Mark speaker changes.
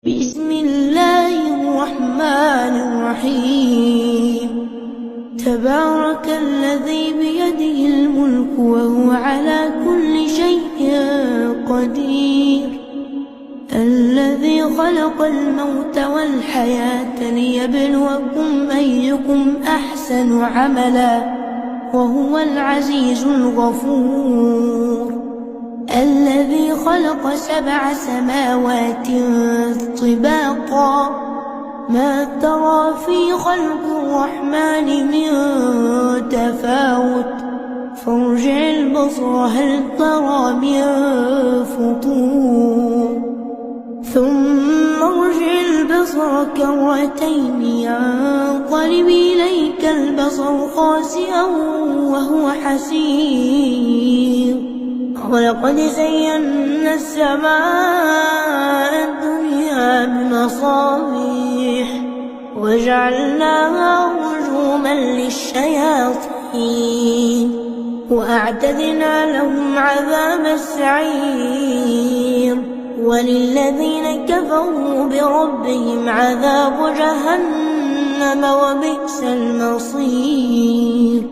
Speaker 1: بسم الله الرحمن الرحيم. تبارك الذي بيده الملك وهو على كل شيء قدير، الذي خلق الموت والحياة ليبلوكم أيكم أحسن عملا وهو العزيز الغفور، الذي خلق 7 سماوات طباقا ما ترى في خلق الرحمن من تفاوت فارجع البصر هل ترى من فطور ثم ارجع البصر كرتين ينقلب إليك البصر خاسئا وهو حسير، ولقد زينا السماء الدنيا بمصابيح وجعلناها رجوما للشياطين وأعتدنا لهم عذاب السعير، وللذين كفروا بربهم عذاب جهنم وبئس المصير.